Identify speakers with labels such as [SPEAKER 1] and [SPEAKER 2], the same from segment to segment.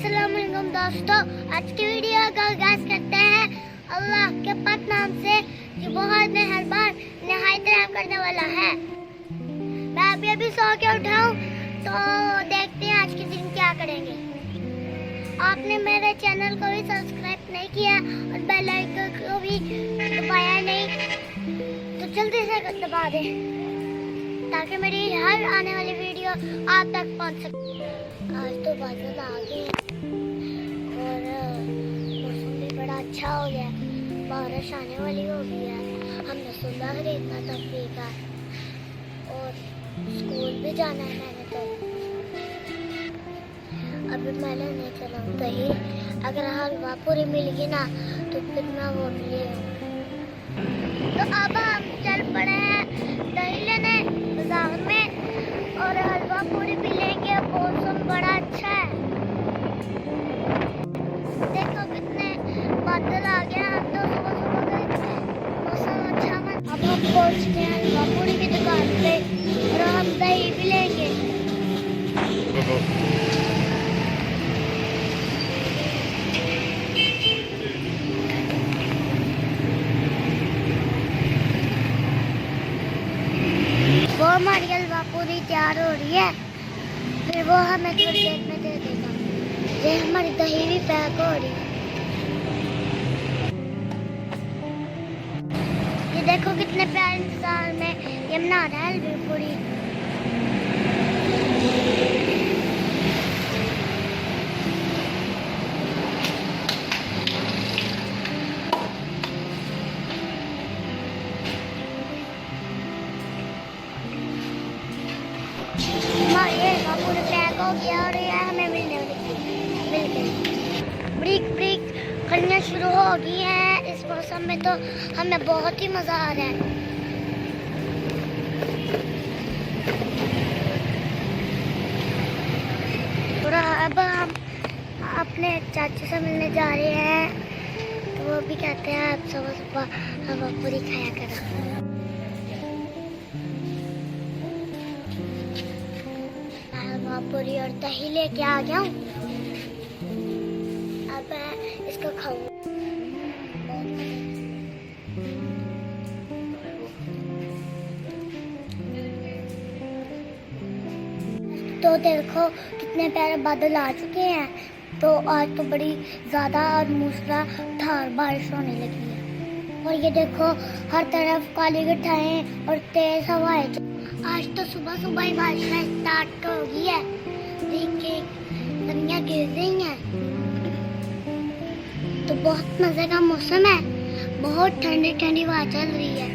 [SPEAKER 1] अस्सलाम वालेकुम दोस्तों, आज की वीडियो का आगाज करते हैं अल्लाह के पाक नाम से जो बहुत मेहरबान निहायत रहम करने वाला है। मैं अभी सो के उठा हूँ, तो देखते हैं आज के दिन क्या करेंगे। आपने मेरे चैनल को भी सब्सक्राइब नहीं किया और बेल आइकन को भी दबाया नहीं, तो जल्दी से दबा दें ताकि मेरी हर आने वाली वीडियो आप तक पहुंच सके। आज तो बादल आ गए और मौसम भी बड़ा अच्छा हो गया, बारिश आने वाली हो गई है। हमने सुबह खरीदना था फ्री का और स्कूल भी जाना है मैंने, तो अभी मैंने नहीं चला दही। अगर हलवा पूरी मिल गई ना तो फिर मैं वो ले तो अब हम चल पड़े हैं दही लेने बाजार में और हलवा पूरी भी लेंगे। मौसम बड़ा अच्छा है, देखो कितने बादल आ गए। हम तो सुबह सुबह गए, मौसम अच्छा है। अब हम पहुंचते हैं हलवा पूरी की दुकान पे और हम दही भी लेंगे। वो हमारी हलवा पूरी तैयार हो रही है, फिर वो हमें थोड़ी देर में दे देगा। ये हमारी दही भी पैक हो रही है। ये देखो कितने प्यारे इंतजार में ये बना रहा है हलवा पूरी। पूरे पैक हो गया और ये हमें मिल गई। ब्रेक करना शुरू हो गई है। इस मौसम में तो हमें बहुत ही मजा आ रहा है। और अब हम अपने चाचू से मिलने जा रहे हैं, तो वो भी कहते हैं आप सुबह सुबह हलवा पूरी खाया करो। पूरी और दही लेके आ गया हूँ, अब मैं इसको खाऊं। तो देखो कितने प्यारे बादल आ चुके हैं, तो आज तो बड़ी ज्यादा और मूसलाधार बारिश होने लगी है। और ये देखो हर तरफ काली घटाएं और तेज हवाएं। आज तो सुबह सुबह ही बारिश स्टार्ट हो गई है, देखिए दुनिया गिर रही है। तो बहुत मजे का मौसम है, बहुत ठंडी ठंडी हवा चल रही है।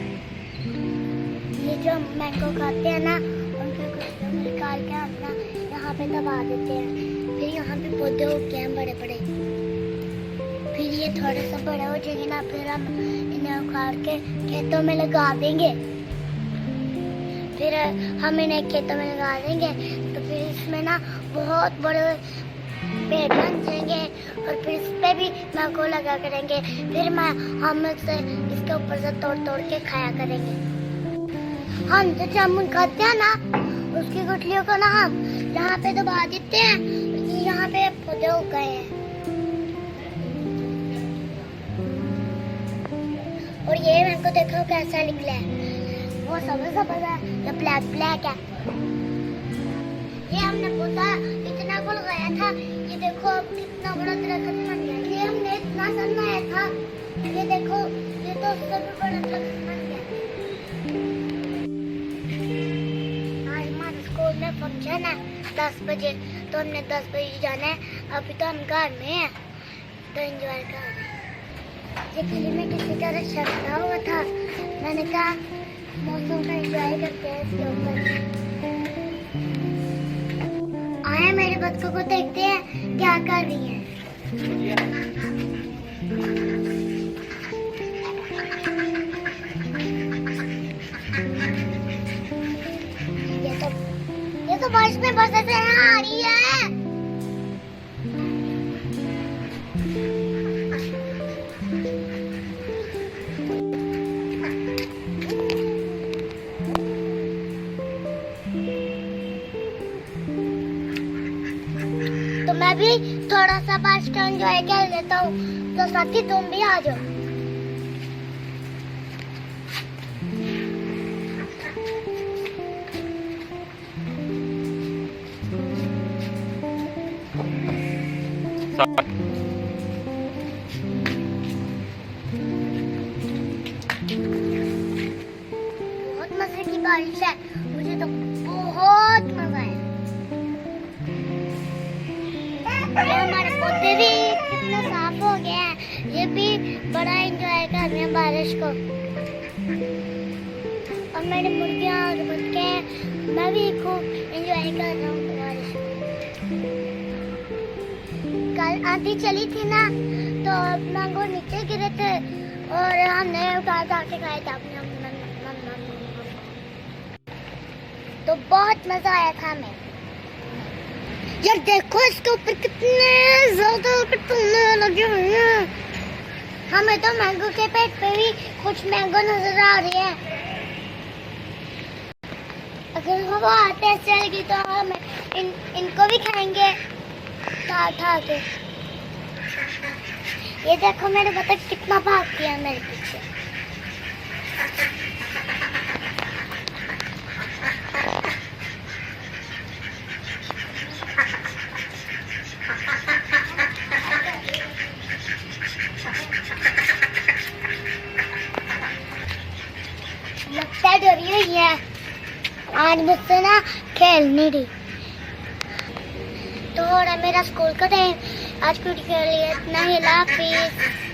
[SPEAKER 1] ये जो मैंगो खाते हैं ना, उनके गुच्छे निकाल के हम ना यहाँ पे दबा देते हैं। फिर यहाँ पे पौधे उगते हैं बड़े बड़े, फिर ये थोड़े से बड़े हो जाएंगे ना, फिर हम इन्हें उखाड़ के खेतों में लगा देंगे। फिर हम इन्हें खेतों में लगा देंगे तो फिर इसमें ना बहुत बड़े पेड़ बन जाएंगे और फिर इस पे भी मैंगो लगा करेंगे। फिर हम इसके ऊपर से तोड़ तोड़ के खाया करेंगे। हम जो जामुन खाते हैं ना, उसकी गुठलियों को ना हम यहाँ पे दबा देते हैं। यहाँ पे पौधे उग गए हैं और ये मैंगो देखो कैसा निकला है, वो सब है, ये ब्लैक है। ये हमने पौधा इतना फल गया था, ये देखो अब कितना बड़ा दरख्त बन गया। ये हमने इतना सा लगाया था, ये देखो ये तो उससे भी बड़ा दरख्त बन गया। आज हमारे स्कूल में फंक्शन है 10 बजे, तो हमने 10 बजे जाना है। अभी तो हम घर में हैं, तो एंजॉय कर रहे हैं। ये गली में किसी तरह शर्ता हुआ था, मैंने कहा मौसम का एंजॉय करते हैं इसके ऊपर। आए मेरे बच्चों को देखते हैं क्या कर रही है। ये तो बारिश में बस ऐसे आ रही है। तो मैं भी थोड़ा सा बारिश का एंजॉय कर लेता हूँ, तो साथी तुम भी आ जाओ। बहुत मजे की बारिश है, मुझे तो बहुत मजा आया। ये हमारे पौधे भी कितना साफ हो गया है, ये भी बड़ा एंजॉय कर रहे हैं बारिश को। और मेरी मुर्गियाँ और बच्चे, मैं भी खूब एंजॉय कर रहा हूँ बारिश को। कल आंधी चली थी ना, तो मैंगो नीचे गिरे थे और हमने उठा के खाए थे अपने। तो बहुत मजा आया था हमें। यार देखो इसके ऊपर कितने ज्यादा कटुने लगे हुए हैं। हमें तो मैंगो के पेट पे भी कुछ मैंगो नजर आ रही है। अगर हवा तेज चलेगी तो हम इनको भी खाएंगे उठा के। ये देखो मेरे बतख कितना भागती है मेरे पीछे। लगता है डरी हुई है, आज मुझसे ना खेल नहीं रही। तो हो रहा मेरा स्कूल का टाइम, आज कुछ खेल लिया, इतना ही, हाफिज।